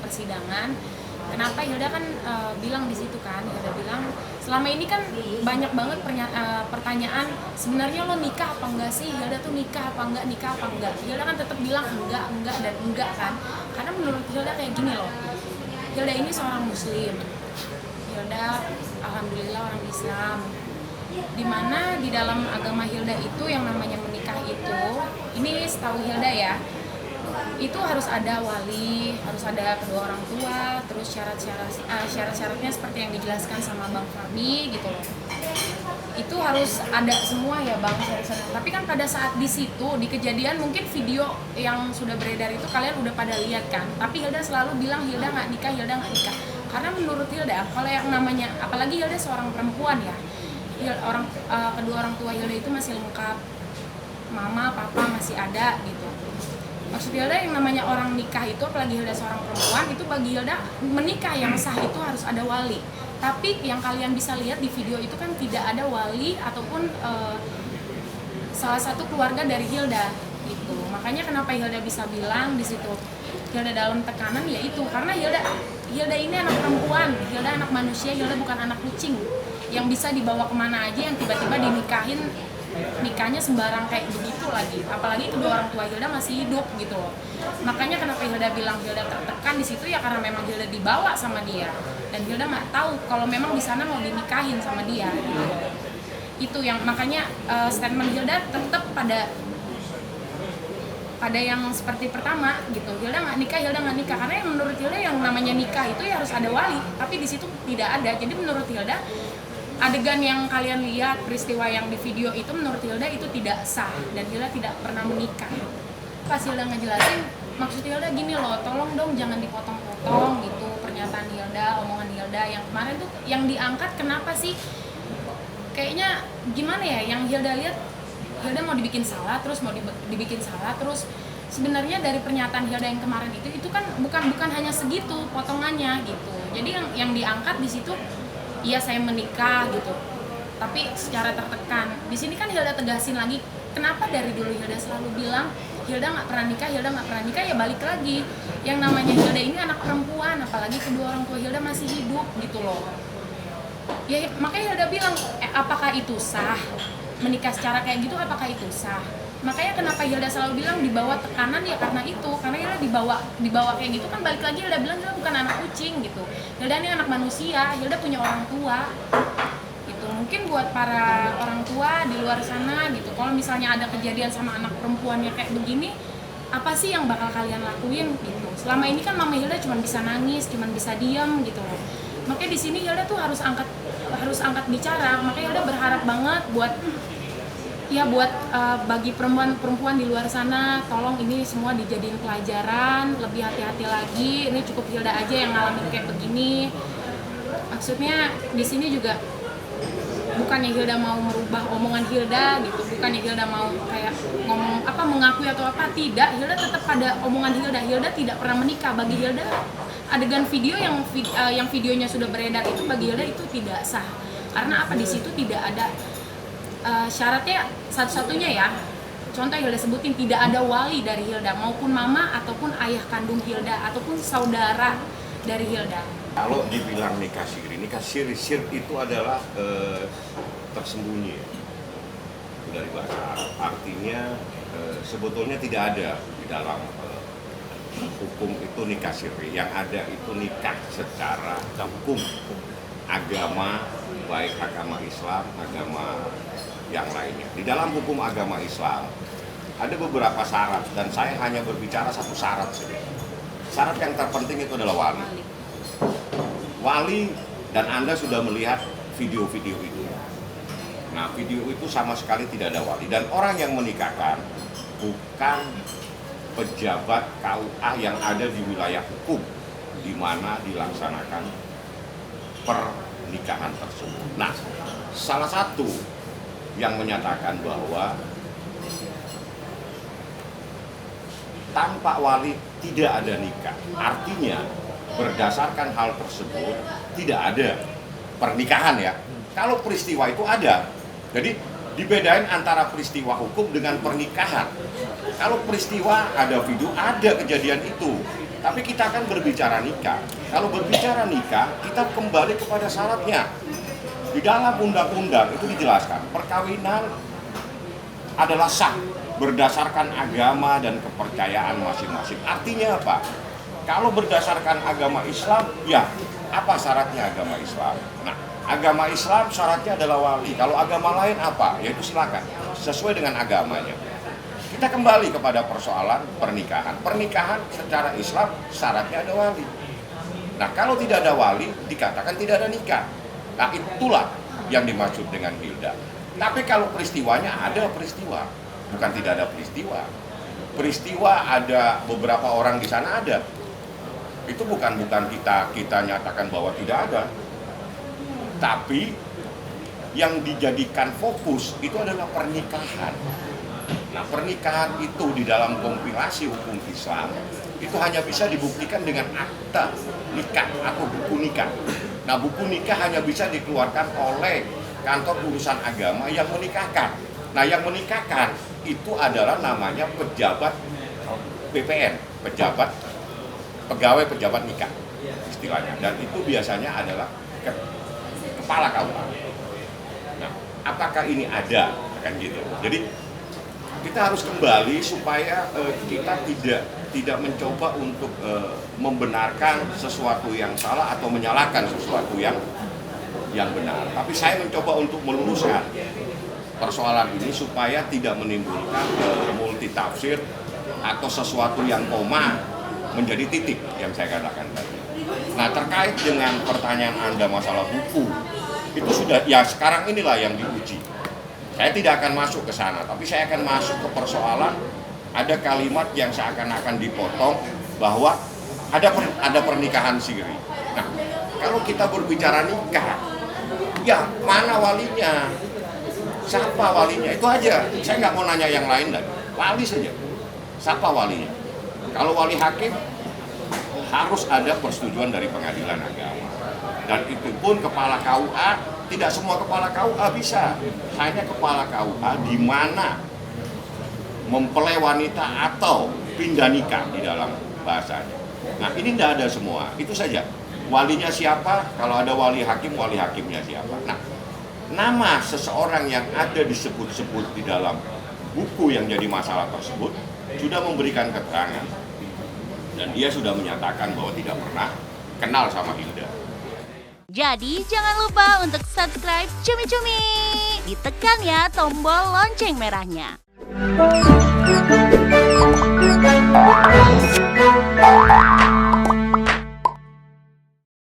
Persidangan, kenapa Hilda kan bilang di situ kan, Hilda bilang selama ini kan banyak banget pertanyaan, sebenarnya lo nikah apa enggak sih, Hilda tuh nikah apa enggak, Hilda kan tetap bilang enggak dan enggak kan, karena menurut Hilda kayak gini loh, Hilda ini seorang muslim, Hilda alhamdulillah orang Islam, dimana di dalam agama Hilda itu yang namanya menikah itu, ini setahu Hilda ya, itu harus ada wali, harus ada kedua orang tua, terus syarat-syaratnya seperti yang dijelaskan sama Bang Fahmi gitu loh. Itu harus ada semua ya Bang syarat-syaratnya. Tapi kan pada saat di situ di kejadian mungkin video yang sudah beredar itu kalian udah pada lihat kan. Tapi Hilda selalu bilang Hilda nggak nikah. Karena menurut Hilda kalau yang namanya, apalagi Hilda seorang perempuan ya, kedua orang tua Hilda itu masih lengkap, mama, papa masih ada gitu. Maksud Hilda yang namanya orang nikah itu, apalagi Hilda seorang perempuan, itu bagi Hilda menikah yang sah itu harus ada wali. Tapi yang kalian bisa lihat di video itu kan tidak ada wali ataupun salah satu keluarga dari Hilda itu. Makanya kenapa Hilda bisa bilang di situ Hilda dalam tekanan, yaitu karena Hilda ini anak perempuan, Hilda anak manusia, Hilda bukan anak kucing yang bisa dibawa kemana aja, yang tiba-tiba dinikahin, nikahnya sembarang kayak begitu lagi, apalagi kedua orang tua Hilda masih hidup gitu loh. Makanya kenapa Hilda bilang Hilda tertekan di situ ya karena memang Hilda dibawa sama dia dan Hilda nggak tahu kalau memang di sana mau dinikahin sama dia gitu. Itu yang makanya statement Hilda tetap pada yang seperti pertama gitu, Hilda nggak nikah karena yang menurut Hilda yang namanya nikah itu ya harus ada wali, tapi di situ tidak ada. Jadi menurut Hilda adegan yang kalian lihat, peristiwa yang di video itu menurut Hilda itu tidak sah dan Hilda tidak pernah menikah. Pas Hilda ngejelasin, maksud Hilda gini loh, tolong dong jangan dipotong-potong gitu pernyataan Hilda, omongan Hilda yang kemarin tuh yang diangkat, kenapa sih? Kayaknya gimana ya, yang Hilda lihat Hilda mau dibikin salah terus sebenarnya dari pernyataan Hilda yang kemarin itu kan bukan hanya segitu potongannya gitu. Jadi yang diangkat di situ, iya saya menikah gitu, tapi secara tertekan. Di sini kan Hilda tegasin lagi, kenapa dari dulu Hilda selalu bilang Hilda nggak pernah nikah, ya balik lagi. Yang namanya Hilda ini anak perempuan, apalagi kedua orang tua Hilda masih hidup gitu loh. Ya makanya Hilda bilang, apakah itu sah? Menikah secara kayak gitu apakah itu sah? Makanya kenapa Hilda selalu bilang dibawa tekanan ya karena itu, karena Hilda dibawa kayak gitu kan, balik lagi Hilda bilang Hilda bukan anak kucing gitu. Hilda ini anak manusia, Hilda punya orang tua. Gitu. Mungkin buat para orang tua di luar sana gitu, kalau misalnya ada kejadian sama anak perempuannya kayak begini, apa sih yang bakal kalian lakuin gitu. Selama ini kan Mama Hilda cuma bisa nangis, cuma bisa diam gitu loh. Makanya di sini Hilda tuh harus angkat bicara. Makanya Hilda berharap banget buat bagi perempuan di luar sana, tolong ini semua dijadiin pelajaran, lebih hati-hati lagi. Ini cukup Hilda aja yang ngalamin kayak begini. Maksudnya di sini juga bukannya Hilda mau merubah omongan Hilda gitu, bukannya Hilda mau kayak ngomong mengakui atau apa, tidak. Hilda tetap pada omongan Hilda. Hilda tidak pernah menikah. Bagi Hilda adegan video yang videonya sudah beredar itu bagi Hilda itu tidak sah. Karena apa, di situ tidak ada syaratnya satu-satunya ya, contoh Hilda sebutin, tidak ada wali dari Hilda maupun mama ataupun ayah kandung Hilda ataupun saudara dari Hilda. Kalau dibilang nikah siri itu adalah tersembunyi itu dari bahasa Arab, artinya sebetulnya tidak ada di dalam hukum itu nikah siri. Yang ada itu nikah secara hukum agama, baik agama Islam, agama yang lainnya. Di dalam hukum agama Islam ada beberapa syarat dan saya hanya berbicara satu syarat saja. Syarat yang terpenting itu adalah wali. Wali, dan Anda sudah melihat video-video itu. Nah, video itu sama sekali tidak ada wali, dan orang yang menikahkan bukan pejabat KUA yang ada di wilayah hukum di mana dilaksanakan pernikahan tersebut. Nah, salah satu yang menyatakan bahwa tanpa wali tidak ada nikah. Artinya berdasarkan hal tersebut tidak ada pernikahan ya. Kalau peristiwa itu ada, jadi dibedain antara peristiwa hukum dengan pernikahan. Kalau peristiwa ada video, ada kejadian itu. Tapi kita akan berbicara nikah. Kalau berbicara nikah, kita kembali kepada syaratnya. Di dalam undang-undang itu dijelaskan, perkawinan adalah sah berdasarkan agama dan kepercayaan masing-masing. Artinya apa? Kalau berdasarkan agama Islam, ya apa syaratnya agama Islam? Nah, agama Islam syaratnya adalah wali. Kalau agama lain apa? Yaitu silakan, sesuai dengan agamanya. Kita kembali kepada persoalan pernikahan. Pernikahan secara Islam syaratnya ada wali. Nah, kalau tidak ada wali, dikatakan tidak ada nikah. Nah, itulah yang dimaksud dengan Hilda. Tapi kalau peristiwanya ada peristiwa, bukan tidak ada peristiwa. Peristiwa ada beberapa orang di sana ada. Itu bukan kita nyatakan bahwa tidak ada. Tapi yang dijadikan fokus itu adalah pernikahan. Nah, pernikahan itu di dalam kompilasi hukum Islam itu hanya bisa dibuktikan dengan akta nikah atau buku nikah. Nah, buku nikah hanya bisa dikeluarkan oleh kantor urusan agama yang menikahkan. Nah, yang menikahkan itu adalah namanya pejabat PPN, pegawai pejabat nikah istilahnya. Dan itu biasanya adalah kepala KUA. Nah, apakah ini ada? Kan gitu. Jadi kita harus kembali supaya kita tidak mencoba untuk membenarkan sesuatu yang salah atau menyalahkan sesuatu yang benar. Tapi saya mencoba untuk meluruskan persoalan ini supaya tidak menimbulkan multitafsir atau sesuatu yang koma menjadi titik yang saya katakan tadi. Nah, terkait dengan pertanyaan Anda masalah buku, itu sudah ya sekarang inilah yang diuji. Saya tidak akan masuk ke sana, tapi saya akan masuk ke persoalan ada kalimat yang seakan-akan dipotong bahwa ada pernikahan siri. Nah, kalau kita berbicara nikah, ya mana walinya? Siapa walinya? Itu aja. Saya nggak mau nanya yang lain lagi. Wali saja. Siapa walinya? Kalau wali hakim harus ada persetujuan dari pengadilan agama. Dan itu pun kepala KUA. Tidak semua kepala KUA bisa, hanya kepala KUA di mana mempelai wanita atau pindah nikah di dalam bahasanya. Nah, ini tidak ada semua, itu saja. Walinya siapa? Kalau ada wali hakimnya siapa? Nah, nama seseorang yang ada disebut-sebut di dalam buku yang jadi masalah tersebut sudah memberikan keterangan dan dia sudah menyatakan bahwa tidak pernah kenal sama Hilda. Jadi jangan lupa untuk subscribe Cumi Cumi. Ditekan ya tombol lonceng merahnya.